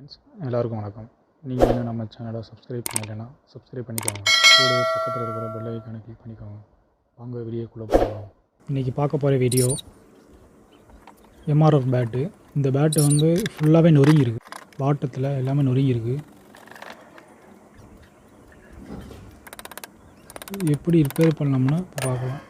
Friends எல்லாருக்கும் வணக்கம். நீங்கள் இன்னும் நம்ம சேனலை சப்ஸ்கிரைப் பண்ணலைன்னா சப்ஸ்கிரைப் பண்ணிக்கோங்க. கூட பக்கத்தில் இருக்கிற பெல் ஐக்கானை கிளிக் பண்ணிக்கோங்க. வாங்க வீடியோக்குள்ளே போகலாம். இன்றைக்கி பார்க்க போகிற வீடியோ எம்ஆர்எஃப் பேட்டு. இந்த பேட்டு வந்து ஃபுல்லாகவே நொறுங்கியிருக்கு, பாட்டத்தில் எல்லாமே நொறுங்கியிருக்கு. எப்படி ரிப்பேர் பண்ணோம்னா பார்க்கலாம்.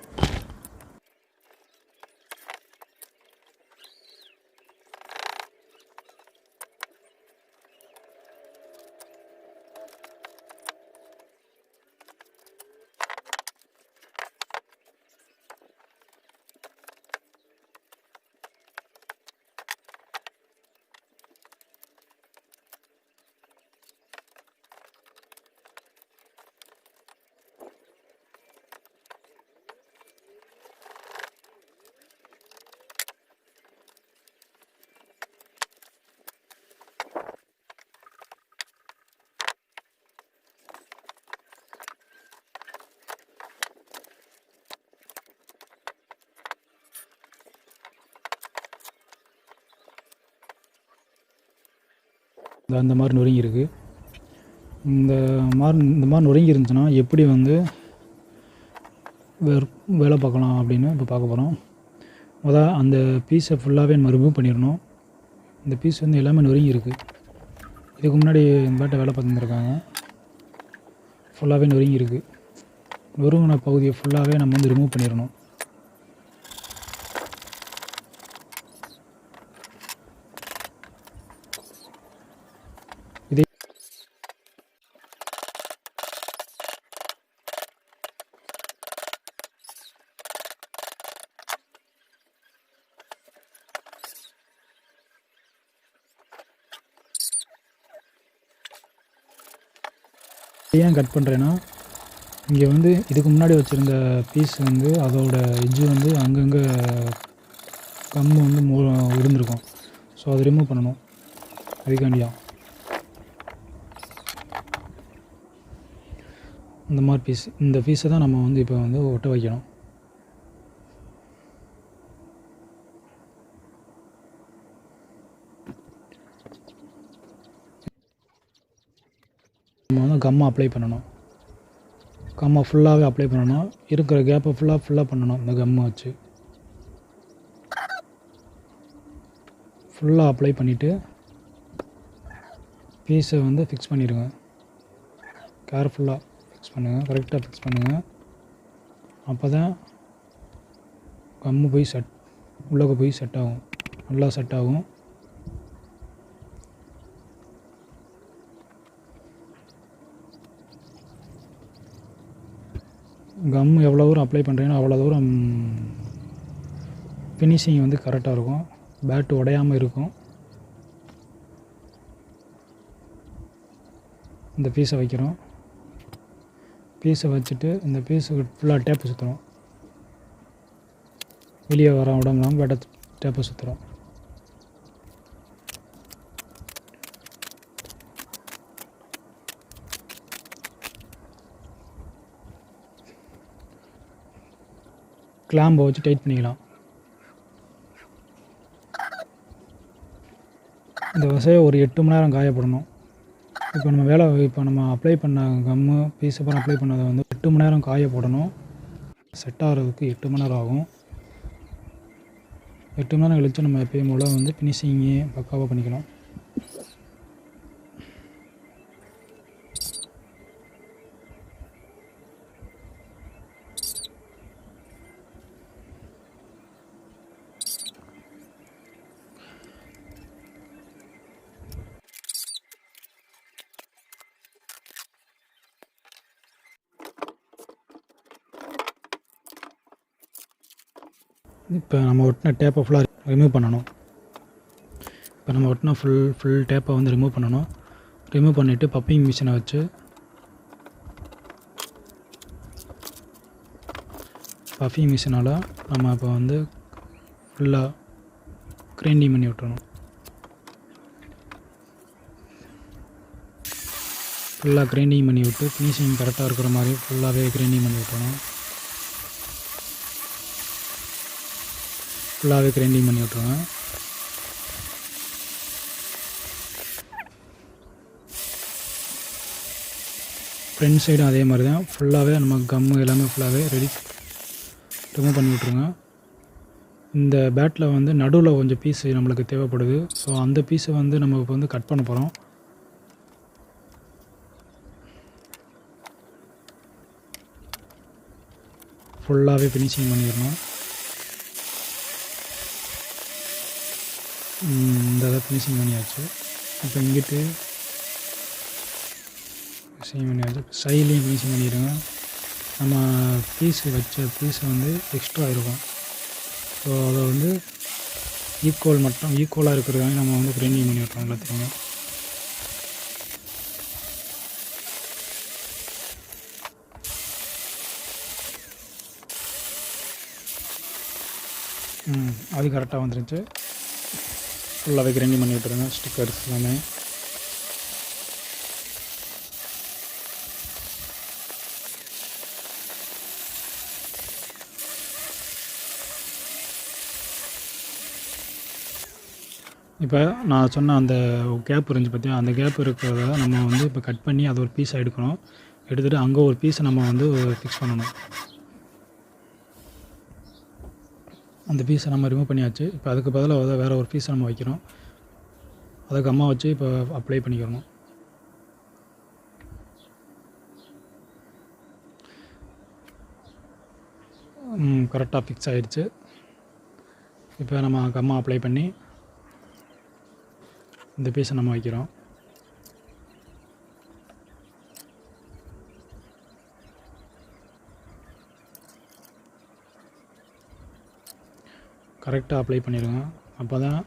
இந்த மாதிரி நொறுங்கி இருக்குது. இந்த மாதிரி நொறுங்கி இருந்துச்சுன்னா எப்படி வந்து வேலை பார்க்கலாம் அப்படின்னு இப்போ பார்க்க போகிறோம். அந்த பீஸை ஃபுல்லாகவே நம்ம ரிமூவ் பண்ணிடணும். இந்த பீஸ் வந்து எல்லாமே நொறுங்கி இருக்குது. இதுக்கு முன்னாடி இந்த பேட்டை வேலை பார்த்துருக்காங்க. ஃபுல்லாகவே நொறுங்கி இருக்குது. நொறுங்கின பகுதியை ஃபுல்லாகவே நம்ம வந்து ரிமூவ் பண்ணிடணும். ஏன் கட் பண்ணுறேன்னா, இங்கே வந்து இதுக்கு முன்னாடி வச்சுருந்த பீஸ் வந்து அதோட எட்ஜு வந்து அங்கங்கே கம்மு வந்து விழுந்திருக்கும். ஸோ அதை ரிமூவ் பண்ணணும். அதுக்காண்டியா இந்த மாதிரி இந்த பீஸை தான் நம்ம வந்து இப்போ வந்து ஒட்ட வைக்கணும். நம்ம வந்து கம்மை அப்ளை பண்ணணும். கம்மை ஃபுல்லாகவே அப்ளை பண்ணணும். இருக்கிற கேப்பை ஃபுல்லாக பண்ணணும். இந்த கம்மை வச்சு ஃபுல்லாக அப்ளை பண்ணிவிட்டு பீஸை வந்து ஃபிக்ஸ் பண்ணிடுங்க. கேர்ஃபுல்லாக ஃபிக்ஸ் பண்ணுங்கள், கரெக்டாக ஃபிக்ஸ் பண்ணுங்கள். அப்போ தான் கம்மு போய் உள்ளே போய் செட் ஆகும், நல்லா செட் ஆகும். கம் எவ்வளோ தூரம் அப்ளை பண்ணுறீங்கன்னா அவ்வளோ தூரம் ஃபினிஷிங் வந்து கரெக்டாக இருக்கும், பேட்டு உடையாமல் இருக்கும். இந்த பீஸை வைக்கிறோம். பீஸை வச்சுட்டு இந்த பீஸுக்கு ஃபுல்லாக டேப்பு சுற்றுறோம். வெளியே வர விடாமல் பேட்டை டேப்பை சுற்றுறோம். கிளாம்பை வச்சு டைட் பண்ணிக்கலாம். இந்த வசையை ஒரு 8 மணி நேரம் காயப்படணும். இப்போ நம்ம அப்ளை பண்ண கம்மு பீஸ் அப்புறம் அப்ளை பண்ணதை வந்து 8 மணி நேரம் காயப்படணும். செட் ஆகிறதுக்கு 8 மணி நேரம் ஆகும். 8 மணி நேரம் கழித்து நம்ம எப்பயும் போல் வந்து ஃபினிஷிங்கே பக்காவாக பண்ணிக்கலாம். இப்போ நம்ம ஒட்டின டேப்பை ஃபுல்லாக ரிமூவ் பண்ணணும். இப்போ நம்ம ஒட்டின ஃபுல் டேப்பை வந்து ரிமூவ் பண்ணணும். ரிமூவ் பண்ணிவிட்டு பப்பிங் மிஷினை வச்சு பஃபிங் மிஷினால் நம்ம இப்போ வந்து ஃபுல்லாக கிரைண்டிங் பண்ணி விட்டுறணும். ஃபுல்லாக கிரைண்டிங் பண்ணி விட்டு ஃபினிஷிங் கரெக்டாக இருக்கிற மாதிரி ஃபுல்லாகவே கிரைண்டிங் பண்ணி விட்டுறணும். ஃபுல்லாகவே கிரைண்டிங் பண்ணி விட்ருவேன். ஃப்ரண்ட் சைடும் அதே மாதிரி தான் ஃபுல்லாகவே நம்ம கம்மு எல்லாமே ஃபுல்லாகவே ரிமூவ் பண்ணி விட்ருங்க. இந்த பேட்டில் வந்து நடுவில் கொஞ்சம் பீஸு நம்மளுக்கு தேவைப்படுது. ஸோ அந்த பீஸை வந்து நம்ம இப்போ வந்து கட் பண்ண போகிறோம். ஃபுல்லாகவே ஃபினிஷிங் பண்ணிடணும். இந்த இதை ஃபினிஷிங் பண்ணியாச்சு. இப்போ இங்கிட்டு ஃபினிஷிங் பண்ணியாச்சு. சைட்லேயும் ஃபினிஷிங் பண்ணிடுங்க. நம்ம பீஸு வச்ச பீஸை வந்து எக்ஸ்ட்ரா இருக்கும். ஸோ அதை வந்து ஈக்குவலாக இருக்கிறதாங்க நம்ம வந்து கிரைண்டிங் பண்ணி விட்றோம் எல்லாத்தையுமே. அது கரெக்டாக வந்துருச்சு. ஃபுல்லாகவே கிரைண்டிங் பண்ணி விட்டுருங்க ஸ்டிக்கர்ஸ் எல்லாமே. இப்போ நான் சொன்ன அந்த கேப் இருந்துச்சு பார்த்தியா, அந்த கேப் இருக்கிறத நம்ம வந்து இப்போ கட் பண்ணி அதை ஒரு பீஸாக எடுக்கணும். எடுத்துகிட்டு அங்கே ஒரு பீஸை நம்ம வந்து ஃபிக்ஸ் பண்ணணும். அந்த பீஸை நம்ம ரிமூவ் பண்ணியாச்சு. இப்போ அதுக்கு பதிலாக வேறு ஒரு பீஸை நம்ம வைக்கிறோம். அதுக்கு அம்மா வச்சு இப்போ அப்ளை பண்ணிக்கிறணும். கரெக்டாக ஃபிக்ஸ் ஆகிடுச்சு. இப்போ நம்ம கம்மா அப்ளை பண்ணி இந்த பீஸை நம்ம வைக்கிறோம். கரெக்டாக அப்ளை பண்ணிடுங்க. அப்போ தான்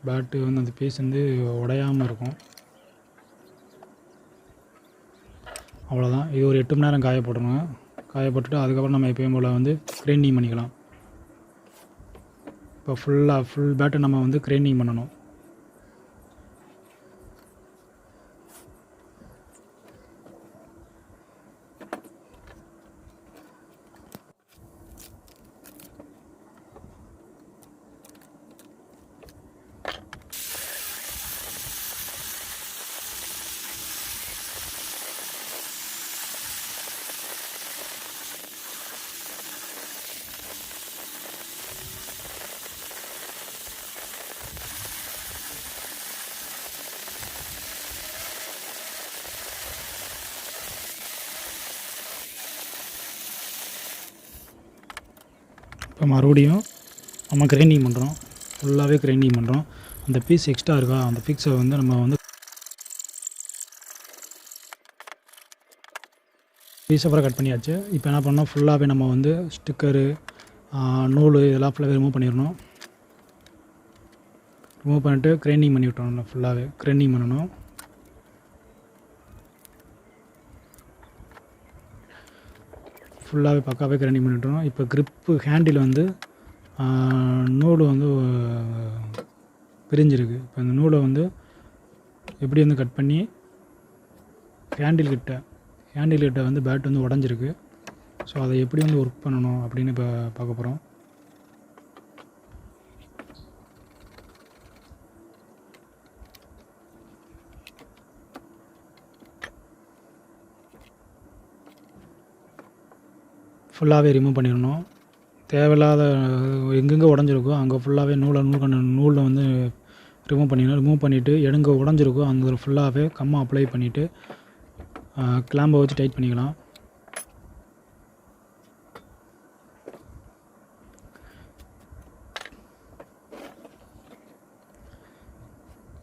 பேட்டு வந்து அந்த பீஸ் வந்து உடையாமல் இருக்கும். அவ்வளோதான். இது ஒரு 8 மணி நேரம் காய போடணும். காய போட்டுட்டு அதுக்கப்புறம் நம்ம எப்பயும் போல் வந்து கிரைண்டிங் பண்ணிக்கலாம். இப்போ ஃபுல் பேட்டை நம்ம வந்து கிரைண்டிங் பண்ணணும். இப்போ மறுபடியும் நம்ம கிரைண்டிங் பண்ணுறோம். ஃபுல்லாகவே கிரைண்டிங் பண்ணுறோம். அந்த பீஸ் எக்ஸ்ட்ரா இருக்கா, அந்த பீஸை வந்து நம்ம வந்து பீஸை அப்புறம் கட் பண்ணியாச்சு. இப்போ என்ன பண்ணோம், ஃபுல்லாகவே நம்ம வந்து ஸ்டிக்கரு, நூல் இதெல்லாம் ஃபுல்லாகவே ரிமூவ் பண்ணிடணும். ரிமூவ் பண்ணிட்டு கிரைண்டிங் பண்ணி விட்டோம். ஃபுல்லாகவே கிரைண்டிங் பண்ணணும். ஃபுல்லாகவே பக்காவே கிரைண்டிங் பண்ணிவிட்டோம். இப்போ க்ரிப்பு ஹேண்டில் வந்து நூல் வந்து பிரிஞ்சிருக்கு. இப்போ இந்த நூலை வந்து எப்படி வந்து கட் பண்ணி ஹேண்டில் கிட்ட வந்து பேட் வந்து உடஞ்சிருக்கு. ஸோ அதை எப்படி வந்து ஒர்க் பண்ணணும் அப்படின்னு இப்போ பார்க்க போகிறோம். ஃபுல்லாகவே ரிமூவ் பண்ணிடணும். தேவையில்லாத எங்கெங்கே உடஞ்சிருக்கோ அங்கே ஃபுல்லாகவே நூலில் வந்து ரிமூவ் பண்ணிவிட்டு எங்கே உடஞ்சிருக்கோ அங்கே ஃபுல்லாகவே கம்மா அப்ளை பண்ணிவிட்டு கிளாம்பை வச்சு டைட் பண்ணிக்கலாம்.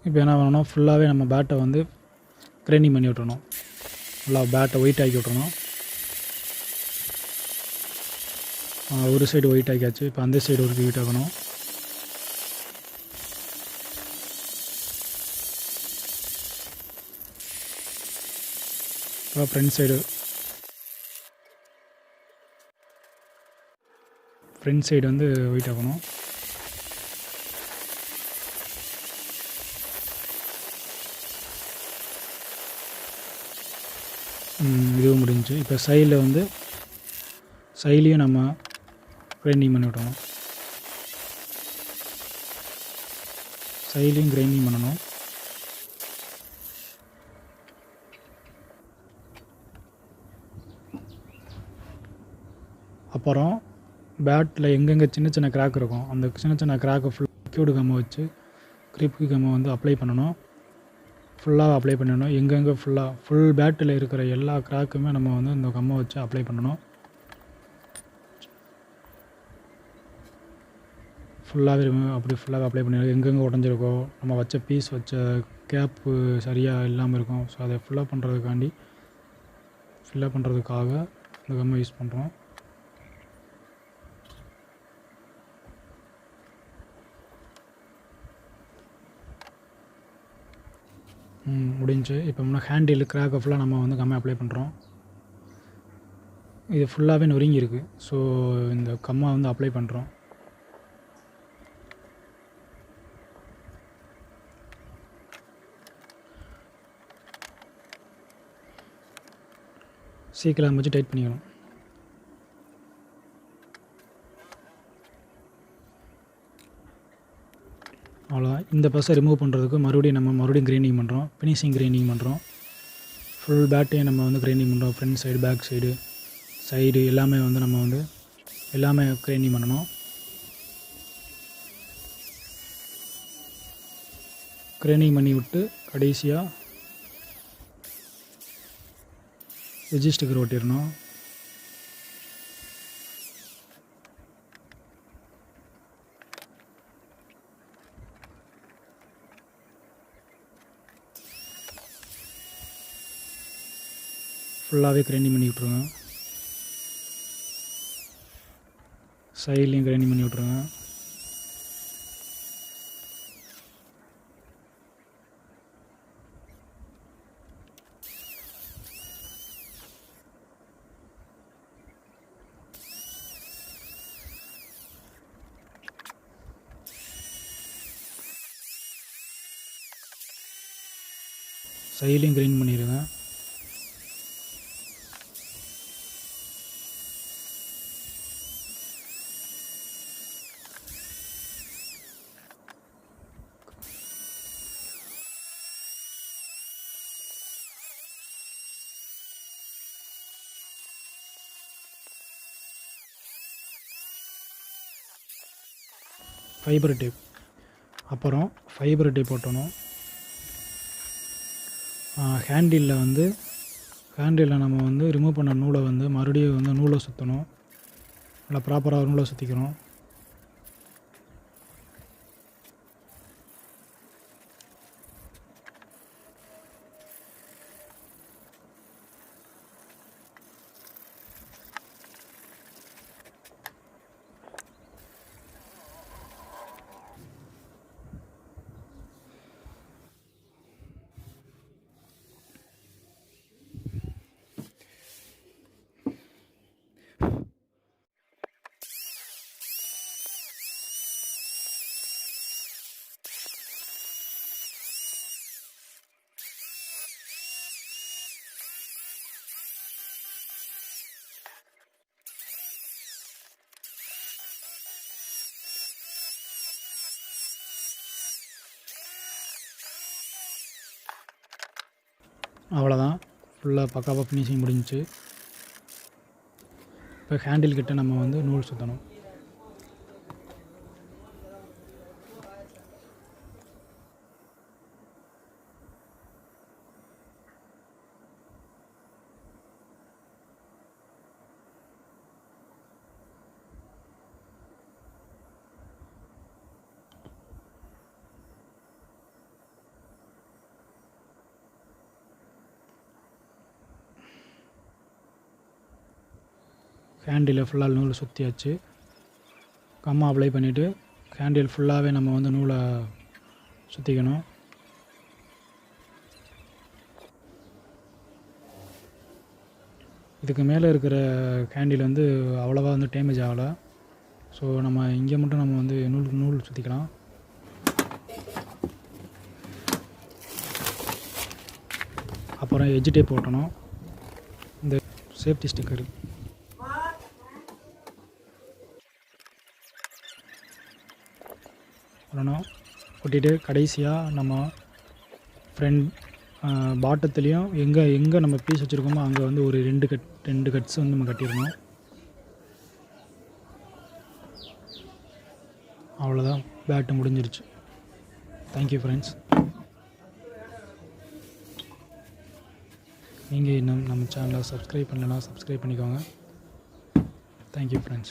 இப்போ என்ன பண்ணணும், ஃபுல்லாகவே நம்ம பேட்டை வந்து கிரைண்டிங் பண்ணி விட்டுறணும். ஃபுல்லாக பேட்டை ஒயிட் ஆக்கி விட்டுறணும். ஒரு சைடு ஒயிட் ஆக்கியாச்சு. இப்போ அந்த சைடு ஒரு ஒயிட் ஆகணும். இப்போ ஃப்ரண்ட் சைடு வந்து ஒயிட் ஆகணும். இதுவும் முடிஞ்சு. இப்போ சைட்லேயும் நம்ம கிரைண்டிங் பண்ணி விடணும். சைட்லேயும் கிரைண்டிங் பண்ணணும். அப்புறம் பேட்டில் எங்கெங்கே சின்ன சின்ன கிராக் இருக்கும் அந்த சின்ன சின்ன கிராக்கை லிக்யூடு கம்மை வச்சு கிரிப்பு கம்மை வந்து அப்ளை பண்ணணும். ஃபுல்லாக அப்ளை பண்ணணும். எங்கெங்கே ஃபுல் பேட்டில் இருக்கிற எல்லா கிராக்குமே நம்ம வந்து இந்த கம்மை வச்சு அப்ளை பண்ணணும். ஃபுல்லாகவே அப்ளை பண்ணிடணும். எங்கெங்கே உடஞ்சிருக்கோ, நம்ம வச்ச பீஸ் வச்ச கேப்பு சரியாக இல்லாமல் இருக்கும். ஸோ அதை ஃபில்லப் பண்ணுறதுக்காக இந்த கம்மை யூஸ் பண்ணுறோம். முடிஞ்சு. இப்போ ஹேண்டில் கிராக்கை ஃபுல்லாக நம்ம வந்து கம்மை அப்ளை பண்ணுறோம். இது ஃபுல்லாகவே நொறுங்கி இருக்குது. ஸோ இந்த கம்மை வந்து அப்ளை பண்ணுறோம். சீக்கிரம் வச்சு டைட் பண்ணிக்கணும். அவ்வளோதான். இந்த பஸ்ஸை ரிமூவ் பண்ணுறதுக்கு மறுபடியும் கிரைண்டிங் பண்ணுறோம். ஃபினிஷிங் கிரைண்டிங் பண்ணுறோம். ஃபுல் பேட்டையும் நம்ம வந்து கிரைண்டிங் பண்ணுறோம். ஃப்ரண்ட் சைடு, பேக் சைடு எல்லாமே வந்து நம்ம வந்து எல்லாமே கிரைண்டிங் பண்ணணும். கிரைண்டிங் பண்ணி விட்டு கடைசியாக ரெஜிஸ்டர் ஓட்டிடணும். ஃபுல்லாகவே கிரைண்டிங் பண்ணி விட்ருங்க. சைட்லேயும் கிரைண்டிங் பண்ணி விட்ருங்க. சைட்லேயும் கிரைண்ட் பண்ணிடுங்க. ஃபைபர் டேப், அப்புறம் ஃபைபர் டேப் போட்டணும். ஹேண்டிலில் நம்ம வந்து ரிமூவ் பண்ண நூலை வந்து மறுபடியும் வந்து நூலை சுற்றணும். நல்லா ப்ராப்பராக நூலை சுற்றிக்கணும். அவ்வளோதான். ஃபுல்லாக பக்காவாக ஃபினிஷிங் முடிஞ்சிச்சு. இப்போ ஹேண்டில் கிட்ட நம்ம வந்து நூல் சுற்றணும். ஹேண்டில் ஃபுல்லாக நூலை சுற்றியாச்சு. கம்மா அப்ளை பண்ணிவிட்டு ஹேண்டில் ஃபுல்லாகவே நம்ம வந்து நூலை சுற்றிக்கணும். இதுக்கு மேலே இருக்கிற ஹேண்டில் வந்து அவ்வளோவா வந்து டேமேஜ் ஆகலை. ஸோ நம்ம இங்கே மட்டும் நம்ம வந்து நூல் சுற்றிக்கலாம். அப்புறம் எட்ஜ் டேப் போட்டணும். இந்த சேஃப்டி ஸ்டிக்கரு பண்ணணும். ஒட்டிட்டு கடைசியாக நம்ம ஃப்ரண்ட் பாட்டத்துலேயும் எங்கே நம்ம பீஸ் வச்சுருக்கோமோ அங்கே வந்து ஒரு ரெண்டு கட்ஸ் வந்து நம்ம கட்டிடணும். அவ்வளோதான், பேட்டு முடிஞ்சிருச்சு. Thank you friends. நீங்கள் இன்னும் நம்ம சேனலை சப்ஸ்கிரைப் பண்ணலைன்னா சப்ஸ்கிரைப் பண்ணிக்கோங்க. Thank you friends.